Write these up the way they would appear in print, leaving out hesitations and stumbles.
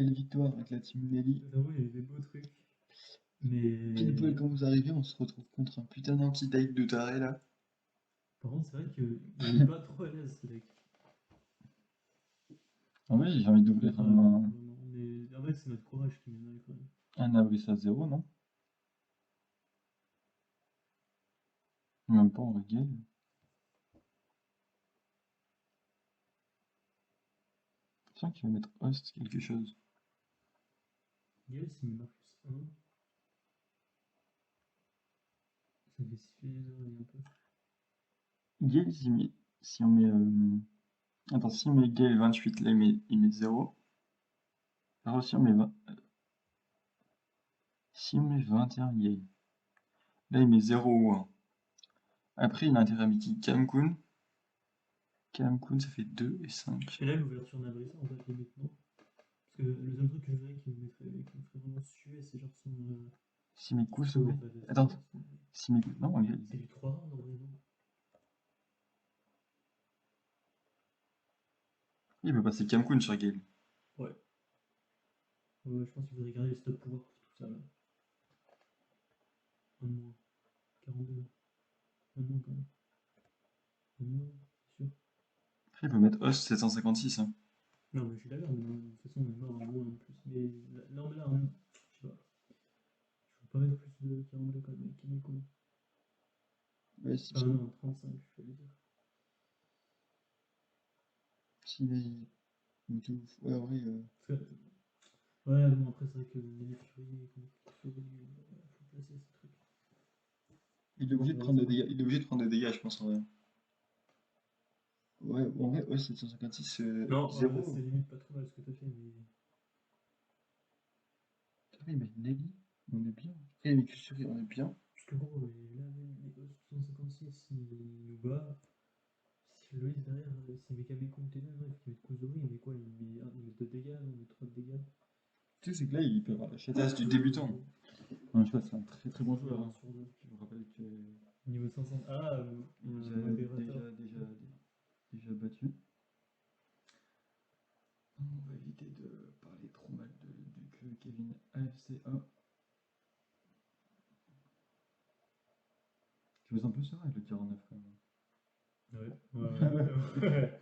belle victoire avec la team Nelly. Notamment, il y avait des beaux trucs. Pile poil Mais quand vous arrivez, on se retrouve contre un putain d'anti-type de taré là. par contre, c'est vrai qu'il est pas trop à l'aise, ce deck. En vrai, j'ai envie d'ouvrir Vraiment. Mais en vrai, c'est notre courage qui mène quand même. un abri à 0, non? Même pas en régale. Je sens qu'il va mettre host quelque chose. Yes, il met Marcus 1. Ça fait siffler les oreilles un peu. Gale, si on met. Attends, si on met Gale 28, là il met 0. Alors si on met 20. Si on met 21 Gale. Là il met 0 ou 1. Après il a intérêt à mettre qui? Kamkun. Kamkun ça fait 2 et 5. Et là, l'ouverture d'Abrisa, on va le mettre maintenant. Parce que le seul truc que je verrais qui me ferait vraiment suer, c'est genre son. Simiku Son sauvé. en fait, Attends, Simiku. Non, Gale. c'est du 3 rounds en vrai, non? Il peut passer Kamkun sur Gale. Ouais. Ouais, je pense qu'il faudrait garder le stop pouvoir pour tout ça là. Un de moins. 42. Un de moins quand même. Un de moins, c'est sûr. Après il peut mettre host 756. Hein. Non, mais je suis d'accord, mais de toute façon, on est mort un de moins en plus. Mais là, on est là, je sais pas. Je peux pas mettre plus de 42 quand même avec Kimiko. Ouais, si. Ah non, 35, je vais dire. Si, mais. Ouais, en vrai. Parce que, ouais, bon, après, c'est vrai que les Fury, faut placer ces trucs. Il est obligé de prendre des dégâts. Il est obligé de prendre des dégâts, je pense en vrai. Ouais, en vrai, host 756, Non, 0. c'est limite pas trop mal ce que t'as fait, mais. Après, il met Nelly, on est bien. Après, il met Kusuri, on est bien. Parce que gros, là, même les gosses 156, il nous bat. Si Loïs derrière, s'il met Kameko ou T2, non, il faut qu'il mette Kuzuri, il met quoi? Il met 2 dégâts, non, il met 3 de dégâts. Tu sais, c'est que là, il peut avoir la chatasse du débutant. Non, je sais pas, c'est un très très bon joueur. Hein. Sur 2. Je vous rappelle que. Niveau 500. Ah, Il nous a modérateur. déjà battu. On va éviter de parler trop mal du Kevin AFCA. Tu veux un peu ça avec le 49 quand même. Ouais.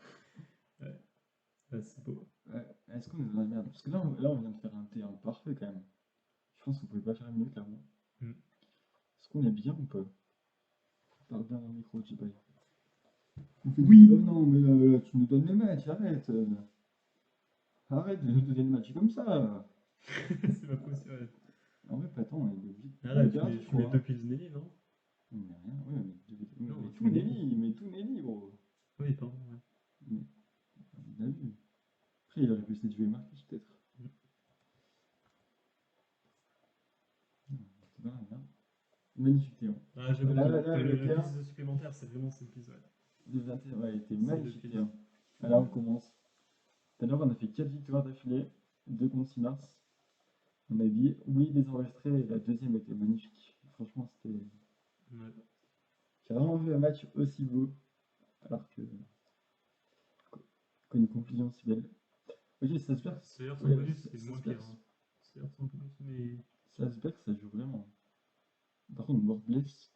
Ouais, c'est beau. Ouais. Est-ce qu'on est dans la merde? Parce que là, on vient de faire un T1 parfait quand même. Je pense qu'on pouvait pas faire mieux, clairement. Mm. Est-ce qu'on est bien ou pas? Parle bien dans le micro, tu bailles. Oui. Oh non, mais là, tu nous donnes les matchs, arrête. Arrête de nous donner le match comme ça. C'est pas possible. En vrai, pas tant, il est obligé de Ah là, garder, tu mets quoi. deux piles Nelly, non? Mais rien, ouais, Non, mais tu tout mets Nelly. Nelly, mais tout Nelly, gros. Oui, pardon, ouais. Mais, on a vu. Après, il aurait pu essayer de jouer Marcus, peut-être. Mm. C'est dans la merde. Magnifique Théo. Ah, j'avoue, Là, le le T1, piste supplémentaire, c'est vraiment cette piste, ouais. le 21, ouais, il était C'est le magnifique piste. Théo. Alors, on commence. Tout à l'heure, on a fait 4 victoires d'affilée, 2 contre 6 mars. On a dit oui, désenregistré, et la deuxième était magnifique. Franchement, c'était. Ouais. J'ai vraiment vu un match aussi beau, alors que. Une conclusion si belle. Ok, Salzburg. Sawyer sans Ouais, bonus, c'est le moins Salzburg. pire. Hein. Sawyer sans bonus, mais. Salzburg, ça joue vraiment. Par contre, Mort blesse.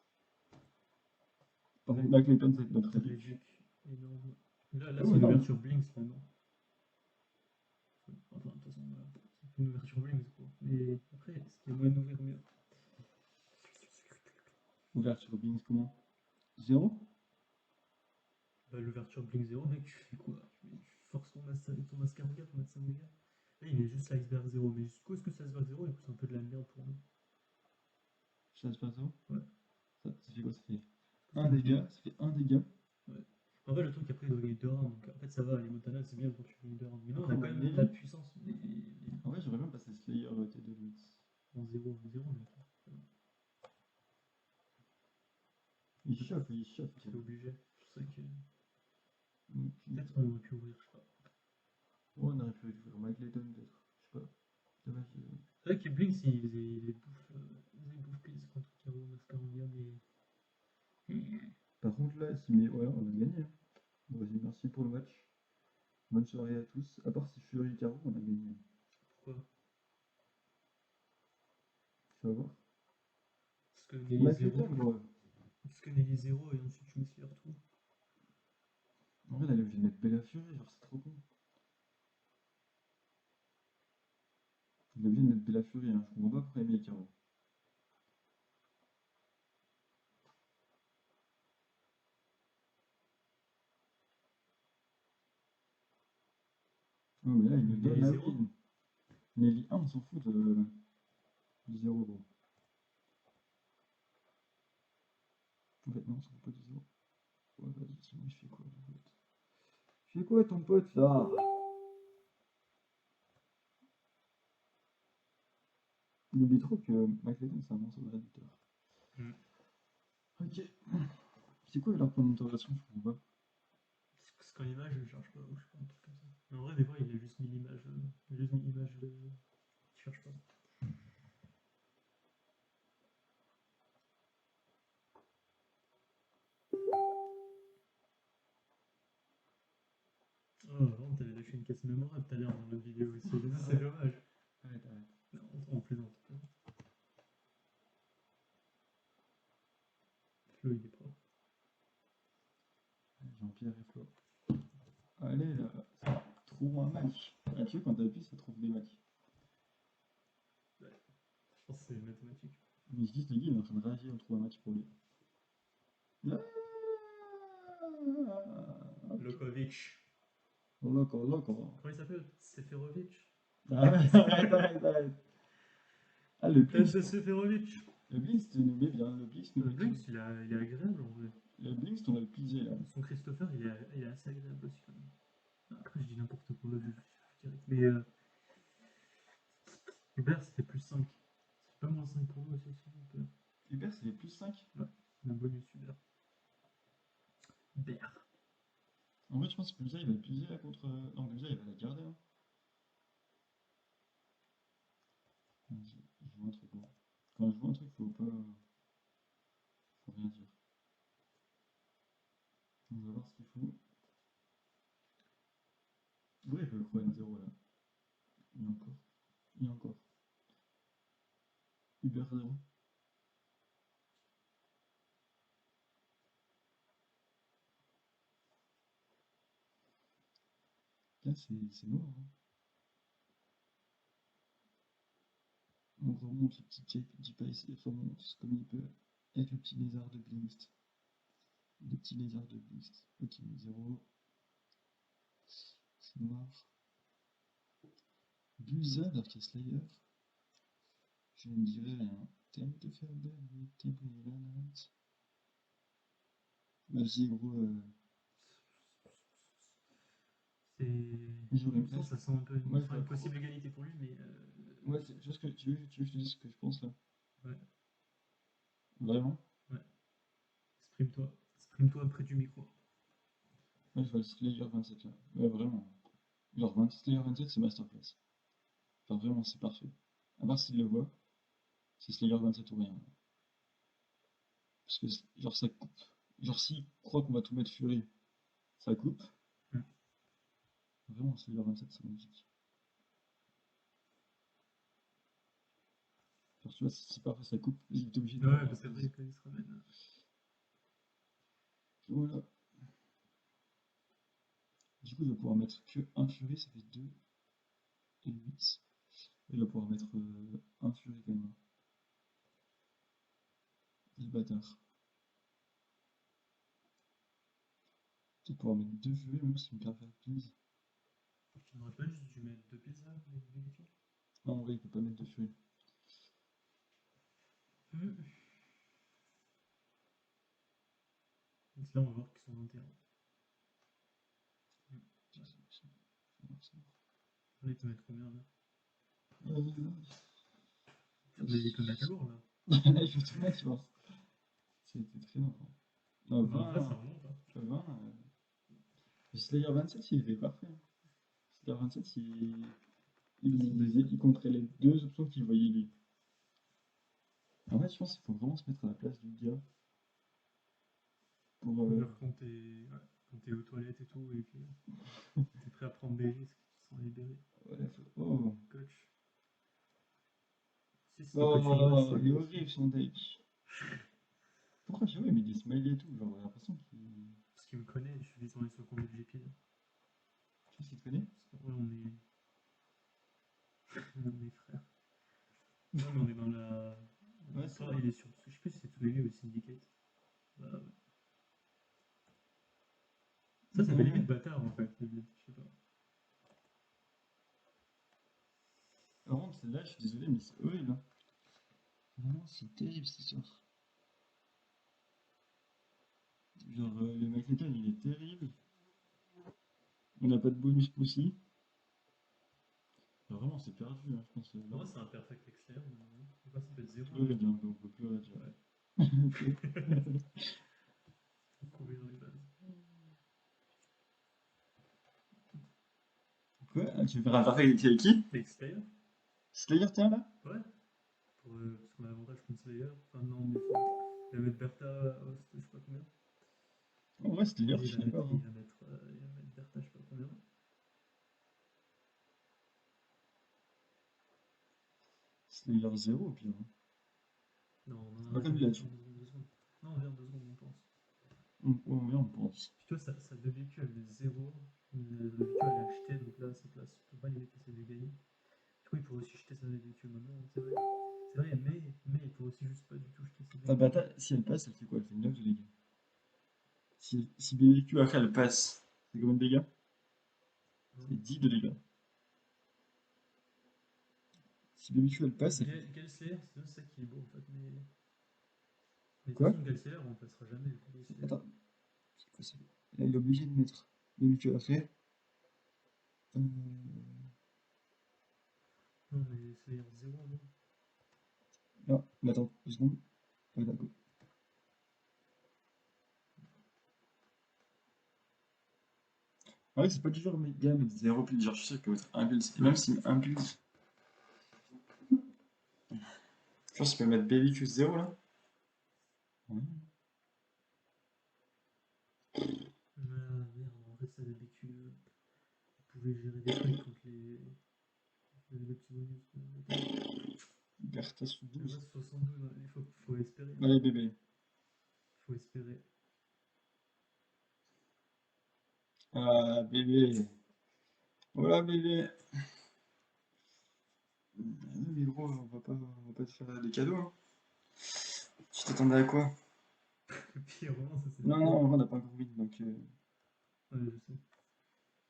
Par Ouais, contre, Black Layton, c'est notre t'as équipe. réduc énorme. Là Oh, c'est une non. ouverture Blinks maintenant. Enfin, de toute façon, voilà. C'est une ouverture Blinks, quoi. Mais après, est-ce qu'il y a moyen d'ouvrir mieux? Ouverture Bings, comment? 0. Bah, l'ouverture Blink 0, mec, tu fais quoi? Tu forces ton Mascaruga pour mettre 5 dégâts? Là, il met juste l'iceberg 0. Mais jusqu'où est-ce que cet iceberg 0 il coûte un peu de la merde pour nous? Salzburg 0. Ouais. Ça fait quoi? Ça fait Ça 1 fait dégât. Ça fait 1 dégât. Ouais. En fait, le truc, après, il doit gagner 2 rounds. Donc, en fait, ça va. Les Montana, c'est bien quand tu gagnes 2 rounds. Mais nous, on Après, a on quand a même de la Nelly. puissance. Mais En vrai, j'aurais bien passé Slayer T2 Lutz. en 0, 0, mec. Il chauffe, il chauffe. C'est obligé. C'est vrai que. Donc, Peut-être on aurait pu ouvrir, je sais pas. oh, on aurait pu jouer Mike Layton, peut-être. Je sais pas. Dommage. C'est vrai que Blinks, il bouffe pile contre Karo, Mascaruga, mais. Par contre, là, si mais ouais, on a gagné. Hein. Bon, vas-y, merci pour le match. Bonne soirée à tous. À part si Fury Caro, on a gagné. Pourquoi? Tu vas voir. Parce que Nelly Mec, le 0. thème, gros. Parce que Nelly 0 et ensuite je me suis retrouvé. En vrai, elle est obligée de mettre Bella Fury, genre, c'est trop con. Il est obligé de mettre Bella Fury, hein. Je comprends pas pourquoi il met Caro. Oh, mais là, il me Nelly donne la 0. win. Nelly 1, on s'en fout du 0, gros. En fait, non, on s'en fout pas du 0. Ouais, vas-y, sinon, il fait quoi, le pote? Il fait quoi, ton pote, là? Il oublie trop que McLaren, c'est un monstre de réducteur. Mm. Ok. C'est quoi leur point d'interrogation? Je comprends pas. Parce qu'en image, je cherche pas, ou je sais pas, un truc comme ça. Mais en vrai, des fois, il a juste mis l'image. Il a juste mis l'image de. Je cherche pas. Oh, vraiment, t'avais lâché une caisse mémorable tout à l'heure dans notre vidéo. C'est dommage. Arrête, arrête. Non, on plaisante. Flo, il est propre. Jean-Pierre et Flo. Allez, là, ça trouve un match. Ah, tu vois, quand t'appuies, ça trouve des matchs. Ouais. Je pense que c'est mathématique. Mais je dis, le gars, il est en train de réagir, on trouve un match pour lui. Ah, Lokovic. loco, loco. Comment il s'appelle? Seferovic. Arrête, arrête, arrête, arrête. Ah, le Blinks. Seferovic. Le Blinks, tu nous mets bien. Le Blinks, nous Le met Blinks, tout. il est agréable en vrai. Le Blinks, on va le piser, là. Son Christopher, il est assez agréable aussi quand même. Après, je dis n'importe quoi, je dirais. Mais Hubert, c'était plus 5. C'est pas moins 5 pour nous aussi, Hubert. Hubert, c'est les plus 5. Ouais, un bonus Hubert. Hubert. En vrai, je pense que Buza, il va le piser, là, contre. Non, Buza, il va la garder, hein. Je joue un truc, bon. Quand je joue un truc, faut pas. Faut rien dire. On va voir ce qu'il faut. Ouais, il peut le N 0 là. Et encore. Et encore. Hubert 0. Là, c'est mort, hein. On remonte le petit J-Pice et remonte comme il peut avec le petit lézard de Blinks. Le petit lézard de Blinks. Ok, 0. C'est noir. Buza alors qu'il y a Slayer. Je ne dirais rien. T'aimes te faire belle, t'aimes briller la natte. Vas-y, gros. C'est. Pourtant, ça sent un peu Moi, je enfin, vois une trop. possible égalité pour lui, mais. Moi, tu vois ce que tu veux que je te dise ce que je pense là? Ouais, Vraiment? ouais. Exprime-toi. Exprime-toi près du micro. Moi, je vois le Slayer 27 là. Ouais, vraiment. Genre, Slayer 27, c'est masterclass. Enfin, vraiment, c'est parfait. À part s'il le voit, c'est Slayer 27 ou rien. Parce que, genre, ça coupe. Genre, s'il croit qu'on va tout mettre Fury, ça coupe. Mm. Vraiment, Slayer 27, c'est magnifique. Genre, tu vois, c'est parfait, ça coupe. Il est obligé de. Ouais, parce qu'après, quand il se ramène. Voilà. Du coup, il va pouvoir mettre que un Fury, ça fait 2 et 8. Il va pouvoir mettre un Fury quand même. Il est bâtard. Il va pouvoir mettre 2 Fury, même s'il me perd faire please. Tu n'aurais pas juste dû mettre 2 pizzas avec vérifier? Non, en vrai, il peut pas mettre de Fury. Donc là, on va voir qu'ils sont 21. Là, il peut mettre combien là? Mais il peut mettre lourd là. Là, il faut tout mettre, je pense. C'était très longtemps. Non, Enfin, 20. après, ça remonte. Hein. 20. Slayer 27, il était parfait. Slayer 27, il compterait les deux options qu'il voyait lui. En fait, je pense qu'il faut vraiment se mettre à la place du gars. Pour. Genre quand t'es aux toilettes et tout, et que t'es prêt à prendre des risques, tu te sens libéré. Ouais, oh. Coach. Oh, il est horrible son deck. Pourquoi je vois, il met des smileys et tout, genre, j'ai l'impression qu'il. Parce qu'il me connaît, je suis descendu sur le compte de GP. Qu'est-ce qu'il te connaît? Parce qu'en vrai, on est frères. Non, mais on est dans la. Ouais, c'est Toi, vrai. il est sur. Je sais plus si c'est tous les lieux ou Syndicate. Bah ouais. Ça fait limite bâtard en fait. Je sais pas. Par contre, celle-là, je suis désolé, mais c'est horrible. Hein. Vraiment, c'est terrible cette histoire. Genre, le Magneton, il est terrible. On n'a pas de bonus possible. Genre, vraiment, c'est perdu, hein, je pense. Pour moi, c'est un perfect externe. Pourquoi ça peut être 0? Plus red, hein, on peut plus red. Ouais. Faut courir dans les bases. Quoi? Ah, tu veux faire un perfect avec qui? Avec Slayer? Slayer, tiens là? Ouais. Parce qu'on a l'avantage contre Slayer. Enfin, non, mais il va mettre Bertha host, je sais pas combien. En vrai, Slayer, Et je suis d'accord. il Hein. va mettre Bertha, je sais pas combien. Slayer 0 au pire. Hein. Non, non, Pas non, comme attends, il a deux tué. secondes, 2 secondes. Non, viens, 2 secondes, on pense. On pense. Puis toi, sa WQ, elle est 0. La WQ, elle est achetée, donc là, sa place, tu peux pas limiter sa gagner. Du coup, il pourrait aussi jeter sa WQ maintenant, c'est vrai. C'est vrai, mais il pourrait aussi juste pas du tout jeter sa Ta WQ. bata, si elle passe, elle fait quoi? Elle fait 9 de dégâts. Si BBQ après elle passe, c'est combien de dégâts? C'est 10 de dégâts. Si BBQ elle passe, elle fait. Galslayer, c'est ça qui est beau en fait, mais de toute Quoi? façon, Galslayer, on passera jamais le coup Galslayer. Attends, c'est quoi ça? Là, il est obligé de mettre BBQ après. Euh, Non, mais Slayer 0, non. Non, mais attends, 2 secondes. Ouais, d'accord. En vrai, c'est pas du genre méga, mais 0 pulse. Genre, je suis sûr qu'il peut mettre 1 pulse. Et même s'il met 1 pulse, je pense qu'il peut mettre BBQ 0 là. Ouais. Ah merde, en fait, sa WQ, il pouvait gérer des trucs contre le petit bonus d'attaque. Bertha sous Il 12. reste 72, il faut espérer. Hein. Allez, bébé. Faut espérer. Ah, bébé. Voilà, bébé. Non, mais gros, on va pas te faire des cadeaux. Hein. Tu t'attendais à quoi? Le pire, vraiment, ça c'est le Non, non, pire. en vrai, on n'a pas encore win, donc. Ouais, je sais.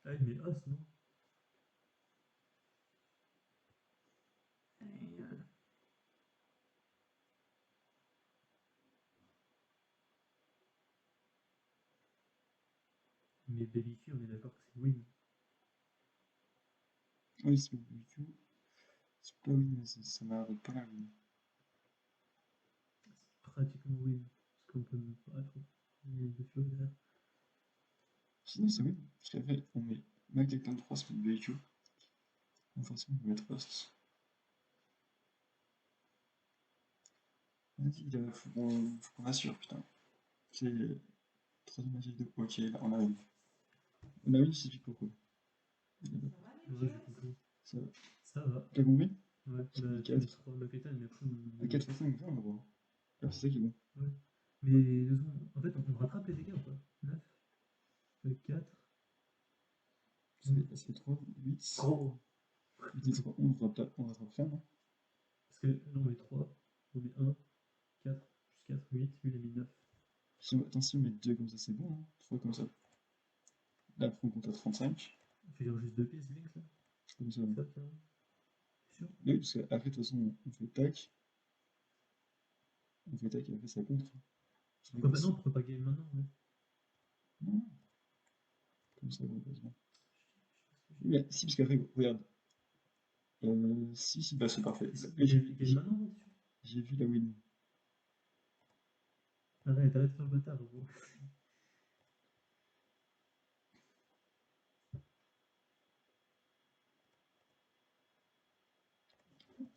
Ah, il met As, non? Mais BBQ, on est d'accord que c'est win. Oui, c'est pas BBQ. C'est pas win, mais ça m'arrête pas la win. C'est pratiquement win. Parce qu'on peut même pas être. Il y a deux fioles derrière. Sinon, c'est win. Parce qu'après, on met Mac Declan 3, c'est une BBQ. Donc, forcément, on va mettre Host. Vas-y, faut qu'on assure, putain. C'est. Troisième match de. Ok, là, on a win. On a win, je sais plus pourquoi. Ouais, j'ai compris. Ça va. Ça va. T'as compris? Ouais, Ça bah fait tu mets 4. 3 Maquetan, mais après À 4 fois 5, on va. Ah, c'est ça qui est bon. Ouais. Mais 2 secondes. En fait, on rattrape les dégâts ou pas? 9 avec 4. Ça fait 3, 8. Gros. 8 et 3, 11, on rattrape rien, non? Parce que là, on met 3. On met 1, 4, plus 4, 8. Lui, il a mis 9. Attends, si on met 2 comme ça, c'est bon, hein? 3 comme ça. Là, après, on compte à 35. On fait genre juste 2 pièces, Link là? Comme ça. C'est ça, t'es sûr? Oui, parce qu'après, de toute façon, on fait tac. On fait tac et après, ça contre. Pourquoi pas, non, pourquoi pas game maintenant? Ouais. Non, comme ça, heureusement. Oui, mais si, parce qu'après, regarde. Si, bah c'est parfait. Là, Game maintenant, ouais, c'est sûr. j'ai vu la win. Arrête de faire le bâtard, gros.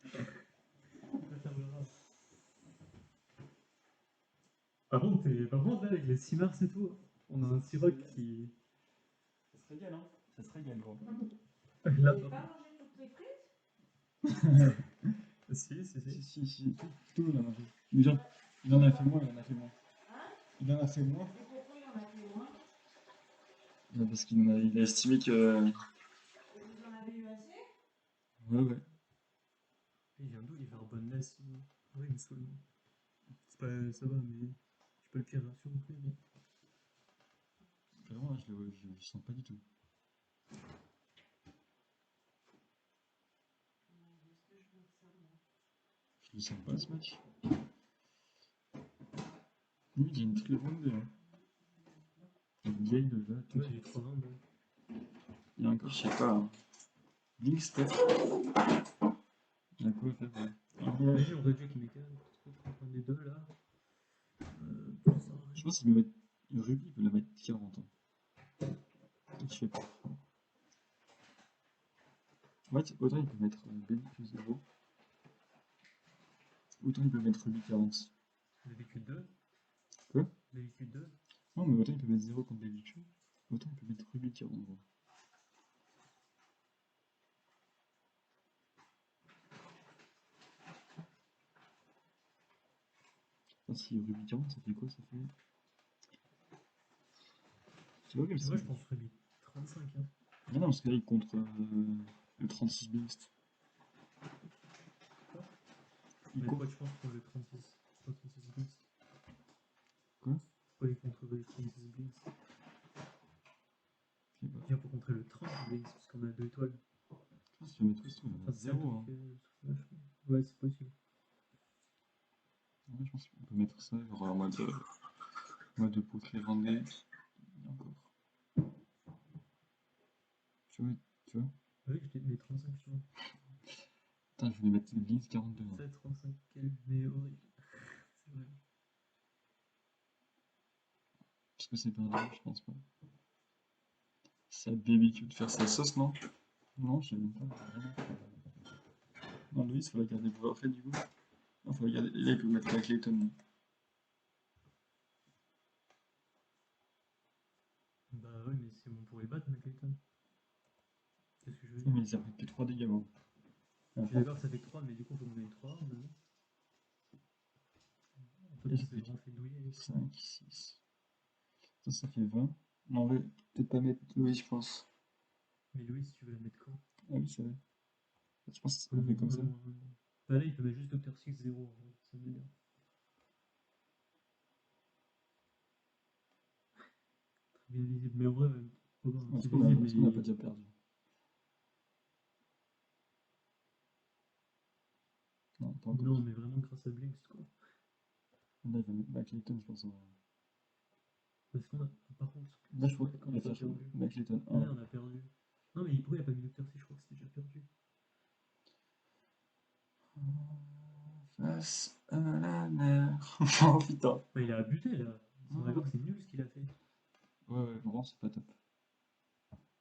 Tu peux faire le rap. Par contre, là, avec les 6 mars et tout, on a un Siroc qui. Ça se régale, hein? Ça se régale, gros. Là, Vous n'avez pas mangé toutes les frites? Si, tout le monde en a fait. Mais genre, il en a fait moins, il en a fait moins. Il en a fait moins. Et pourquoi il en a fait moins? Parce il a estimé que. Et vous en avez eu assez? Ouais. Il vient d'où? Il va bonne laisse. Oui, mais seulement. C'est pas. Ça va, mais. Je suis pas le pire ratio non plus, mais. Vraiment, là, je le sens pas du tout. Est-ce que je note ça, moi? Je le sens pas ce match. Limite, j'ai une très bonne idée. Une vieille de là, tout. Ouais, j'ai 322. Il y a encore, je sais pas. Links, peut-être. Il y a quoi à faire, ouais. Imagine, on réduit avec méca, un des deux là. Pour ça, Je pense qu'il peut mettre. Ruby, il peut la mettre 40 ans. Je fais pas. En fait, autant il peut mettre BBQ 0, autant il peut mettre Ruby 40. BBQ 2. Quoi? BBQ 2. Non, mais autant il peut mettre 0 contre BBQ, autant il peut mettre Ruby 40. Gros. Enfin, si Ruby 40, ça fait quoi? Ça fait. Tu vois, comme ça. Moi, je pense Ruby 35. Hein. Mais non, parce que là, il contre le 36 Beast. Il Mais contre. pourquoi tu penses pour le 36? Pas 36 Blinks. Quoi? Pourquoi il contre le 36 Blinks? Je sais pas. Viens pour contrer le 30 Blinks, parce qu'on a 2 étoiles. Je pense qu'il va mettre tout, il va mettre 0. Hein. Ouais, c'est possible. Ouais, je pense qu'on peut mettre ça, genre en mode poterie rendée. Et encore. Tu vois? Oui, je t'ai mis 35 justement. Putain, je vais mettre Blitz 42. Hein. C'est 35, mais horrible. C'est vrai. Est-ce que c'est perdu? Je pense pas. C'est à BBQ de faire sa sauce, non? Non, je sais même pas. Non, Louis, il faut la garder pour après, du coup. Non, faut la garder. Là, il peut mettre la Clayton. Bah ouais, mais c'est bon pour les battre, McClayton. C'est ce que je veux Non, dire. mais ça fait que 3 dégâts, bon. Je suis d'accord que ça fait que 3, mais du coup, faut qu'on ait 3 maintenant. Toi, Et tu ça s'est fait vraiment fait douiller avec ça. 5, 6. Ça fait 20. Non, en vrai, peut-être pas mettre Louis, je pense. Mais Louis, si tu veux la mettre quand? Ah oui, c'est vrai. Je pense qu'on fait comme ça. Bah là, il peut mettre juste Dr. 6 0, ça veut dire. Très bien visible, mais en vrai, c'est visible, Est-ce qu'on a pas mais. déjà perdu? Non, pas encore. Non, mais vraiment grâce à Blinks, quoi. Là, il va mettre Clayton, je pense. Parce qu'on a. Par contre, Là, je crois quand qu'il on va a faire perdu. Clayton Ouais, 1. on a perdu. Non, mais pourquoi il n'y a pas mis Dr. 6? Je crois que c'était déjà perdu. Face à la mer. Oh putain. Bah, il a buté là. Sans d'accord, c'est nul ce qu'il a fait. Ouais, vraiment, c'est pas top.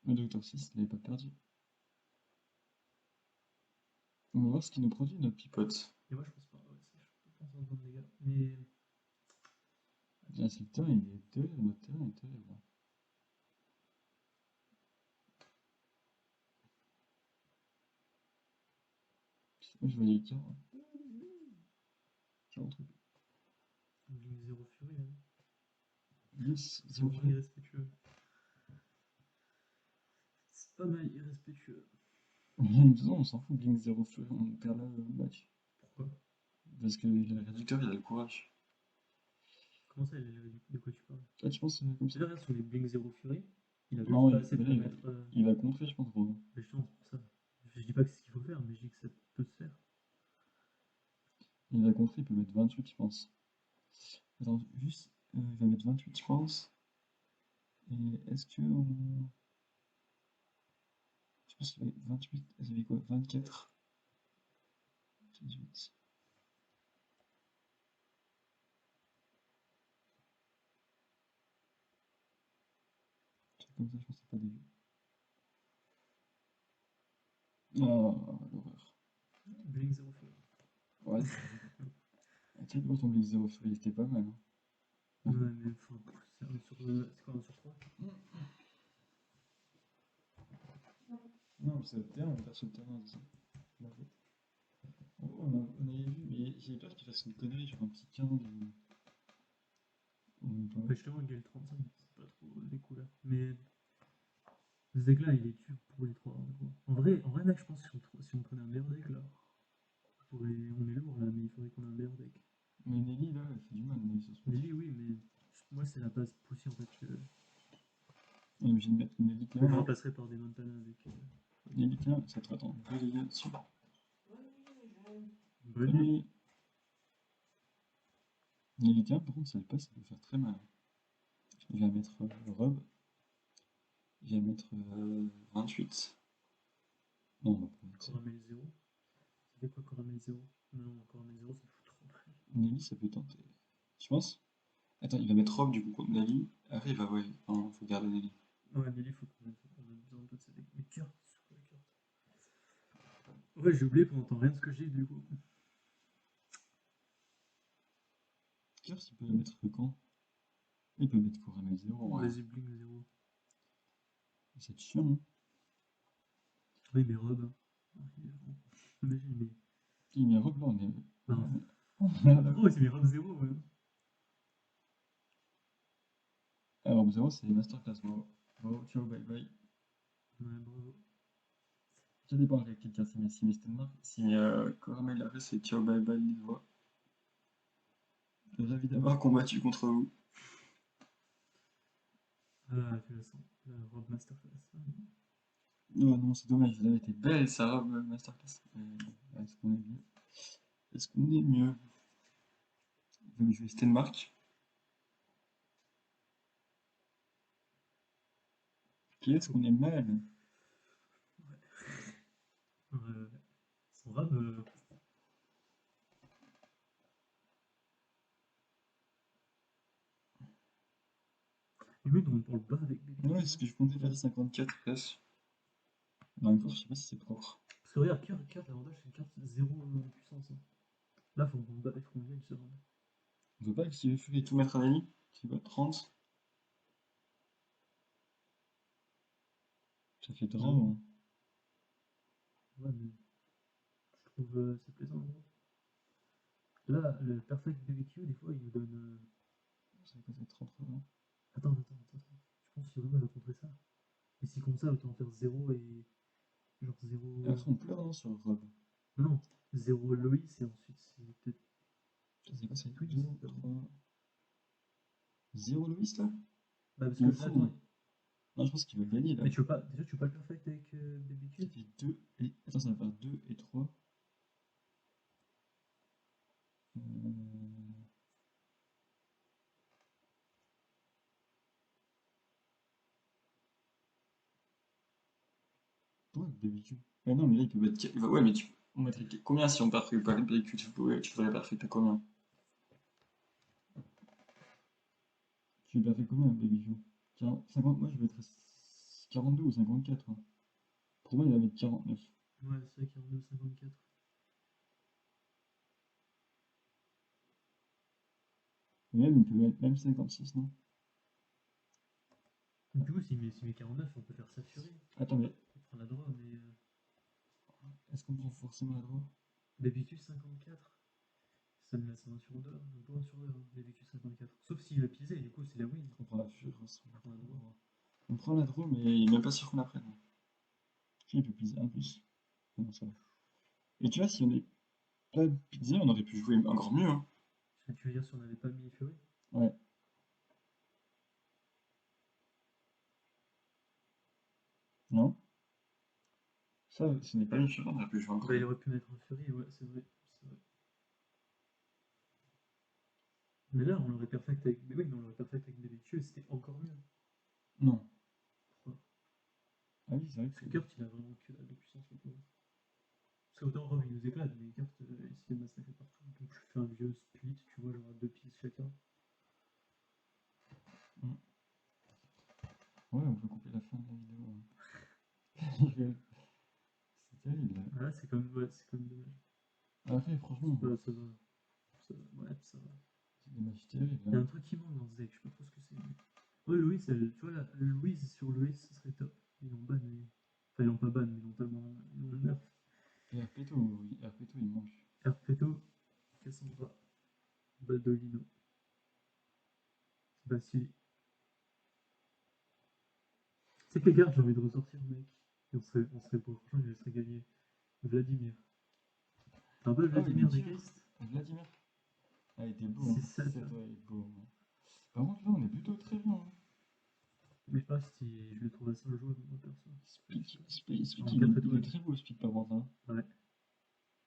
Le Docteur 6, il avait pas perdu. On va voir ce qu'il nous produit, notre pipote. Et moi, je pense pas. Ouais, je pense en temps de dégâts. Mais. Là, c'est le terrain, il est terrible. Notre terrain est terrible. Là. Moi, je voyais 40. 40 trucs. Blink 0 Fury, hein. Yes, C'est vraiment irrespectueux. C'est pas mal irrespectueux. De toute façon, on s'en fout, Blink 0 Fury, on perd là le match. Pourquoi? Parce que le réducteur, il a le courage. Comment ça, de quoi tu parles? Ah, tu penses comme ça? Déjà, regarde sur les Blink 0 Fury, il a juste Non, pas assez mais pour là, mettre. il va contrer, je pense, gros. Mais justement, c'est pour ça. Je dis pas que c'est ce qu'il faut faire, mais je dis que ça peut se faire. Il va contrer, il peut mettre 28, je pense. Attends, juste, il va mettre 28, je pense. Et est-ce que on... Je pense qu'il va mettre 28, ça fait quoi? 24? 18. Comme ça, je pense que c'est pas dégueu. Ah, l'horreur. Blink 0 Fury. Ouais. Tu sais, ton Blink 0 Fury, c'était pas mal. Hein. Ouais, mais enfin, c'est 1 sur. C'est quoi 1 sur 3? Non, mais c'est le terrain, on perd sur le terrain, c'est ça. Oh, on a j'ai peur qu'il fasse une connerie, genre un petit 15 ou pas. Bah, justement, Gale 35, c'est pas trop des couleurs. Mais ce deck-là, il est dur pour les 3. En vrai, mec, je pense que si on prenait un meilleur deck, là, on est lourd là, mais il faudrait qu'on ait un meilleur deck. Mais Nelly, là, elle fait du mal, Nelly, sur ce match. Nelly, oui, mais moi, c'est la base poussée en fait que On est obligé de mettre Nelly je Klein. remplacerai par des Montana avec. Nelly Klein, ça te attend. Deux dégâts dessus. Bonne nuit. Salut. Nelly Klein, par contre, ça passe, ça peut faire très mal. Il va mettre Rob. Il va mettre 28. Non, on va pas mettre ça. Caramel 0. Ça fait quoi Caramel 0? Non, Caramel 0, ça fout trop mal. Nelly, ça peut tenter. Tu penses? Attends, il va mettre Rob du coup contre Nelly. Après, il va, ouais. Non, faut garder Nelly. Ouais, Nelly, faut qu'on mette besoin un peu de ces decks. Mais Kurt, c'est quoi Kurt? Ouais, j'ai oublié qu'on entend rien de ce que j'ai du coup. Kurt, il peut le mettre quand? Il peut mettre Caramel 0. Ouais. Vas-y, Blink 0. C'est chiant, hein. Oui, mais Rob. Imagine, mais. Il met Rob là, on est. Non. Merde. Oh, c'est mis Rob 0, ouais. Alors, 0, c'est Masterclass. Bon, bon, ciao, bye bye. Ouais, bravo. Ça dépend avec quelqu'un si met Stenmark. Si Caramel après, c'est ciao, bye bye, les voix. Ravi d'avoir combattu contre vous. Ah, tu la sens. La Rob Masterclass. Non, non, c'est dommage, elle avait été belle sa robe Masterclass. Est-ce qu'on est mieux? Est-ce qu'on est mieux? Il va jouer Stenmark. Qui est-ce qu'on est mal? Son Rob. Limite, on le bat avec Baby. Ouais, c'est ce que je comptais faire 54 presque. En même temps, je sais pas si c'est propre. Parce que regarde, Kurt, l'avantage, c'est une carte 0 puissance. Hein. Là, faut qu'on gagne ce round. On veut pas activer Fury et tout mettre à Nelly? C'est quoi, 30? Ça fait draw, Non. hein. Ouais, mais je trouve c'est plaisant. En gros. Là, le Perfect BBQ, des fois, il nous donne. C'est quoi, c'est 30 hein. Attends. Je pense que Yoruba va contrer ça. Et s'il compte ça, autant faire 0 et. Genre 0. Après, on pleure hein, sur Rob. Non, 0 Loïs et ensuite c'est peut-être. C'est quoi, c'est Twins, 2, c'est pas 3. bon. 0 Louis là? Bah, parce Je m'en que là, fous, attends. moi. Non, je pense qu'il va gagner là. Mais tu veux pas. Déjà, tu veux pas le Perfect avec Ça BBQ? fait 2 et. Attends, ça va faire 2 et 3. Ouais, BBQ. Ah non, mais là, il peut mettre. Ouais, mais on mettrait combien si on perfecte pas le BBQ? Tu devrais perfecter combien? Tu veux perfecter combien, BBQ? 50, moi, je vais être à 42 ou 54. Hein. Pour moi, il va mettre 49. Ouais, c'est vrai qu'il y a 52-54. Et même, il peut mettre même 56, non? Du coup, s'il met 49, on peut faire sa furie. Attends, mais On prend la draw, mais. est-ce qu'on prend forcément la droite? BBQ 54. Ça me laisse un sur 2. Un peu un sur 2, hein, BBQ 54. Sauf s'il a pisé, du coup, c'est la win. On prend la fure. On prend la draw. On prend la draw, mais il est même pas sûr qu'on la prenne. Il peut piser un plus. Non, ça va. Et tu vois, si on n'est pas pisé, on aurait pu jouer encore mieux. Hein. Tu veux dire si on n'avait pas mis furie? Ouais. Non? Ça, ce n'est pas une fure, on aurait pu jouer encore Bah, il mieux. aurait pu mettre un furie, ouais, c'est vrai. Mais là, on l'aurait perfect avec. Mais oui, mais on l'aurait perfect avec BBQ et c'était encore mieux. Non. Pourquoi? Ah oui, c'est vrai Parce que. que Kurt, il a vraiment que dalle de puissance, le pauvre. Parce qu'autant Rob, il nous éclate, mais Kurt, il se fait massacrer partout. Donc je fais un vieux split, tu vois, genre à 2 pièces chacun. Mm. Ouais, on peut couper la fin de la vidéo. C'est terrible. Ouais, c'est comme dommage. Après, franchement, Ça va. Ouais, ça va. c'est des matchs terribles. Il y a Hein. un truc qui manque dans ce deck, je sais pas trop ce que c'est. Ouais, Louis, tu vois, là, Louise sur Louis, ce serait top. Ils l'ont ban, mais. Enfin, ils l'ont pas ban, mais ils l'ont tellement. Ils l'ont nerf. Et Arpeto, oui, Arpeto, il manque. Herpeto, sais que les cartes, j'ai envie de ressortir, mec. Et on serait pour le prochain, je laisserais gagner Vladimir. T'as un peu Ah oui, Vladimir bien des sûr. Geist? Vladimir. Ah, il était beau, hein. 6-7. 7, ouais, il est beau. Ouais. Par contre, là, on est plutôt très bien, hein. Mais je sais pas si je le trouve assez jouable, moi, perso. Speak, En il est, 4 il est étoiles. très beau, Speak, par contre, hein. Ouais.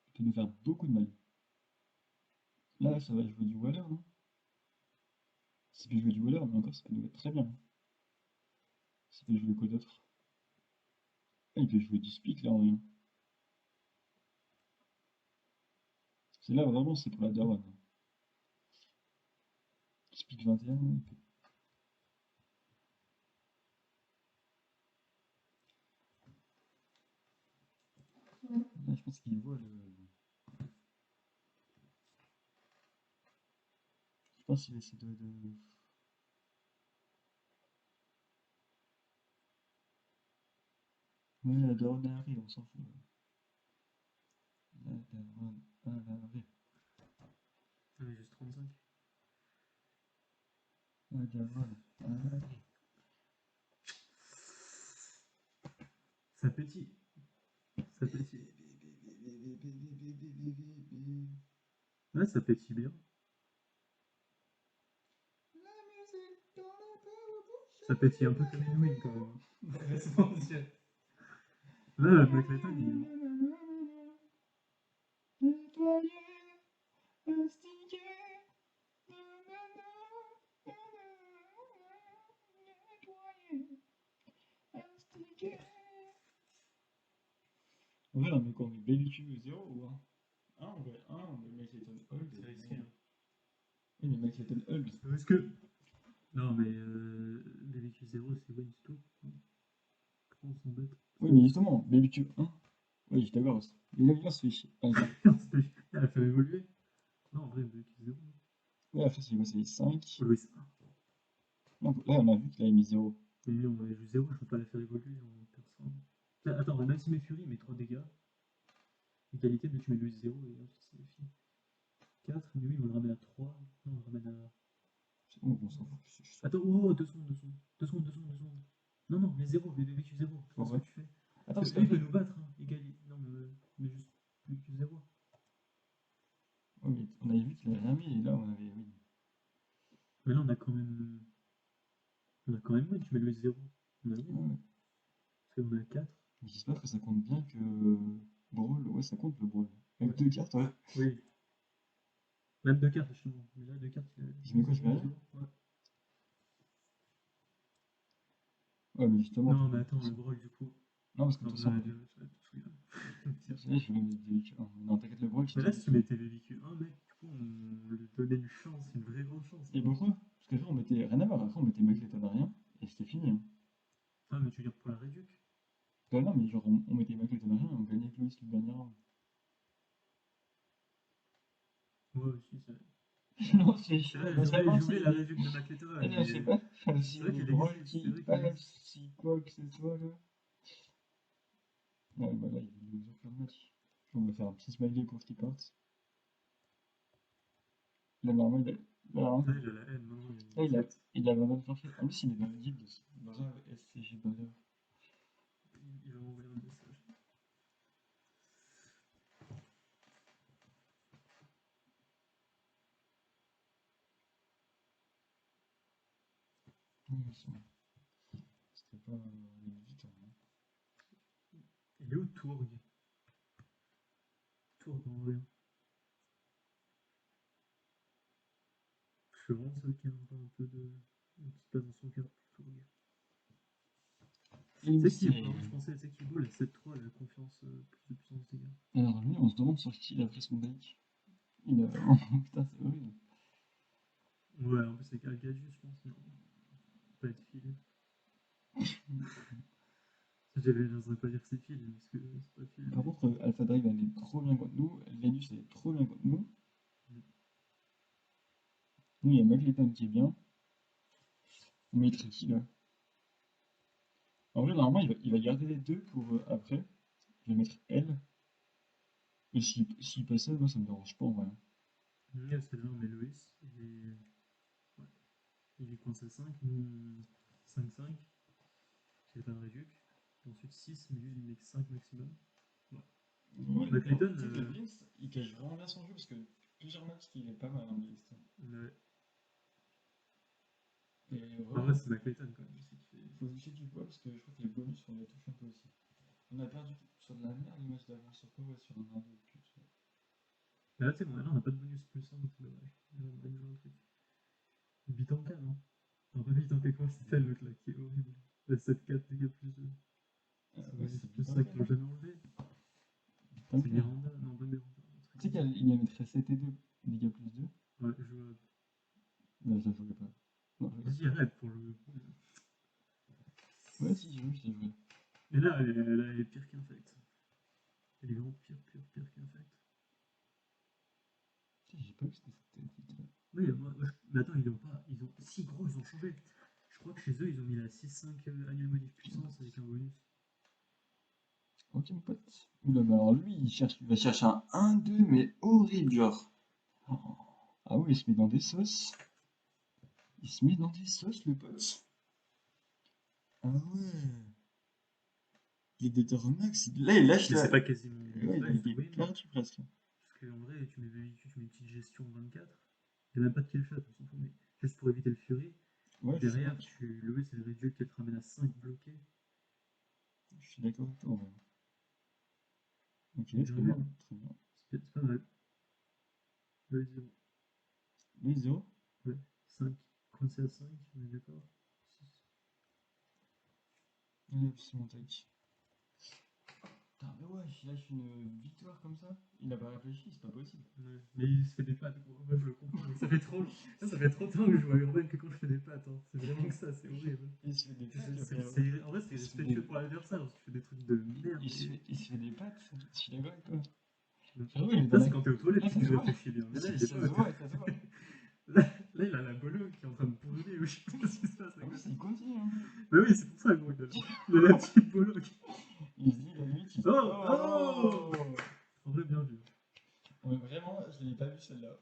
Il peut nous faire beaucoup de mal. Là, ça va jouer du Waller, non? Ça peut jouer du Waller, mais encore, ça peut nous être très bien. Ça peut jouer quoi d'autre? Ah, il peut jouer du Speak, là, en rien. C'est là, vraiment, c'est pour la daronne, hein. Speak 21, il peut... Là, je pense qu'il voit le... Je pense qu'il essaie de... Ouais, la daronne arrive, on s'en fout. La daronne arrive. Ah, mais juste 35. La daronne arrive. Ça pétille. Ça pétille. Ouais, ça pétille bien. Ça pétille un peu comme une win quand même. Ouais, c'est pas sûr. Là, McClayton, il est bon. En vrai, on met quoi? On met BBQ 0 ou 1? 1, on met 1, on met Clayton Hold. C'est risqué. Hein. Oui, mais Clayton Hold. C'est risqué. Non, mais BBQ 0, c'est win, c'est tout. Pourquoi on s'embête? Oui, mais justement, BBQ 1. Oui, je suis d'accord aussi. Les navires se fait chier. Enfin, Elle a fait évoluer. Non, en vrai, BBQ 0. ouais, après, c'est quoi? C'est 5. Oui, c'est 1. Non, là, on a vu qu'il avait mis 0. Mais on avait juste 0, je peux pas la faire évoluer en personne. Attends, on va maximiser Fury, mais 3 dégâts. Égalité, mais tu mets le 0 et ensuite c'est fini. 4, mais oui, on le ramène à 3. Non, on le ramène à. C'est bon, on s'en fout. Attends, oh, 2 secondes, 2 secondes. 2 secondes, 2 secondes, 2 secondes. Non, non, mais 0, BBQ 0. Je pense que Ouais. tu fais. Attends, Parce parce que lui, il qu'après. peut nous battre, hein. Non, mais juste BBQ 0. Ouais, mais on avait vu qu'il avait rien mis, et là, on avait. Oui. Mais là, on a quand même. On a quand même win, tu mets le 0. On a win. Ouais. Parce qu'on a 4. Mais j'espère que ça compte bien que. Brawl, ouais, ça compte le Brawl. Avec Ouais. 2 cartes, ouais. Oui. Même 2 cartes, justement. Mais là, 2 cartes, Je mets quoi? Je mets rien? 0. Ouais. Ouais, mais justement, Non, du mais coup. attends, le brawl, du coup. Non, parce que de Non, toute là, façon. je vais tout souiller. Là, je vais mettre BBQ 1. Non, t'inquiète, le Brawl, je Mais te là, si tu dis. mettais BBQ 1, mec, du coup, on lui donnait une chance, une vraie grande chance. Et pourquoi? Parce qu'après, on mettait rien à voir. Après, on mettait Macleton à rien, et c'était fini, hein. Ah, mais tu veux dire pour la réduc? Bah non, mais genre, on mettait Macleton à rien, et on gagnait avec Loïs le dernier round. Ouais, aussi, c'est vrai. Non, c'est C'est chiant. vrai, Bah, ça va, j'oubliais la réduc de McLeod, ah non, je sais mais pas. c'est Si vrai le qu'il Brawl existe, c'est qui vrai qu'il existe. passe, si quoi que ce soit, là. Ouais, bah là, il veut nous faire le match. On va faire un petit smiley pour qu'il parte. Là, normalement, Là, il a la haine, non, là, il accepte. il a abandonné parfait. En plus, il est dans le guild aussi. Dans un SCG Banner. Il va m'envoyer un message. Oui, c'était pas les 18 ans, hein. Il est où Tourg? Tourg en vrai. Je suis vraiment seul qui a encore un peu de. Une petite place dans son cœur pour Tourg. Et C'est qui, c'est. pardon, je pensais, c'est qui beau, la 7-3, la confiance, plus de puissance des gars. Alors lui, on se demande sur qui il a pris son deck. Il a. Putain, c'est horrible. Ouais, en plus, c'est Algadius, je pense, non. Pas être filé. J'oserais pas dire que c'est filé, parce que c'est pas filé. Par contre, Alpha Drive, elle est trop bien contre nous. Lenus, elle est trop bien contre nous. Nous, il y a McLeton qui est bien. On met Tricky là. En vrai, normalement, il va garder les deux pour après. Je vais mettre L. Et s'il passe ça, moi, ça me dérange pas en vrai. Parce que là, on met Loïs, ouais, il est coincé à 5, nous 5-5. qu'il n'y a pas de réduc. Et ensuite 6, mais lui il met que 5 maximum. Ouais, Bah, Clayton, tu sais que le Blitz, il cache vraiment bien son jeu parce que plusieurs matchs qu'il est pas mal en Blitz. ouais. Et En vrai, c'est Clayton quand même aussi qui fait. faut toucher du poids parce que je crois que les bonus on les touche un peu aussi. On a perdu sur de la merde le match d'avant, sur quoi? Ouais, sur un 1-2 plus. Ouais. Mais là, tu sais, là, on n'a pas de bonus plus 1, donc c'est dommage. On va un truc. Bitanka, non? Non, pas Bitanka, comment ça s'appelle l'autre là, qui est horrible. La 7-4, dégâts plus 2. C'est Ouais, bonus c'est plus 5 Bitanka, qu'ils n'ont jamais enlevé. non? C'est Miranda, non, pas Miranda. Tu sais qu'il y mettrait 7 et 2, dégâts plus 2. Ouais, jouable. Mais ça jouerait pas. Non, je Vas-y, arrête pour le. Ouais, si, j'ai vu, je l'ai joué. Mais là, elle est pire qu'Infect. Elle est vraiment pire qu'Infect. J'ai pas vu que c'était cette tête là. Oui, mais attends, ils ont pas. Ils ont. Si, gros, ils ont changé. Je crois que chez eux, ils ont mis la 6-5 annual modif puissance avec un bonus. Ok, mon pote. Oula, mais alors lui, il va chercher un 1-2, mais horrible, genre. Ah oui, il se met dans des sauces. Il se met dans des sauces, le pote. Ah ouais. Il est déter max. Là, il lâche Mais la. c'est pas quasiment. Ouais, C'est pas il une est win. perdu presque. Parce qu'en vrai, tu mets véhicule, tu mets une petite gestion 24. Il n'y a même pas de kill shot, on s'en fout. Mais juste pour éviter le Fury. Ouais, je sais Derrière, pas. le way, c'est le réduit qui te ramène à 5 bloqués. Je suis d'accord avec toi, ouais. Ok, Bien très vu, bien. hein. Très bien. C'est pas mal. Le 0. 2-0. Ouais. 5. Coincé à 5, on est d'accord. 6. Allez, c'est mon take. Putain, mais ouais, il lâche une victoire comme ça. Il a pas réfléchi, c'est pas possible. Ouais. Mais il se fait des pattes, gros. Moi, je le comprends. Ça fait trop temps que je joue à Urban que quand je fais des pattes. Hein. C'est vraiment que ça, c'est horrible. Il se fait des pattes. En vrai, c'est irrespectueux pour l'adversaire parce que tu fais des trucs de merde. Il se fait des pattes. Je suis d'accord avec toi. Ouais. Frérot, il est dans Ça, la. c'est quand t'es aux toilettes Ah, que ça se tu voit. réfléchis bien. Mais là, il est Ça pas. se voit, ça se voit. Là, il a la bolo qui est en train de brûler. Ou je sais pas ce qui se passe. En plus, il continue. Hein. Bah oui, c'est pour ça, gros. Il a la petite bolo. Il se dit, la limite, il se dit. Oh, Oh. En vrai, bien vu. Ouais, vraiment, je l'ai pas vu celle-là.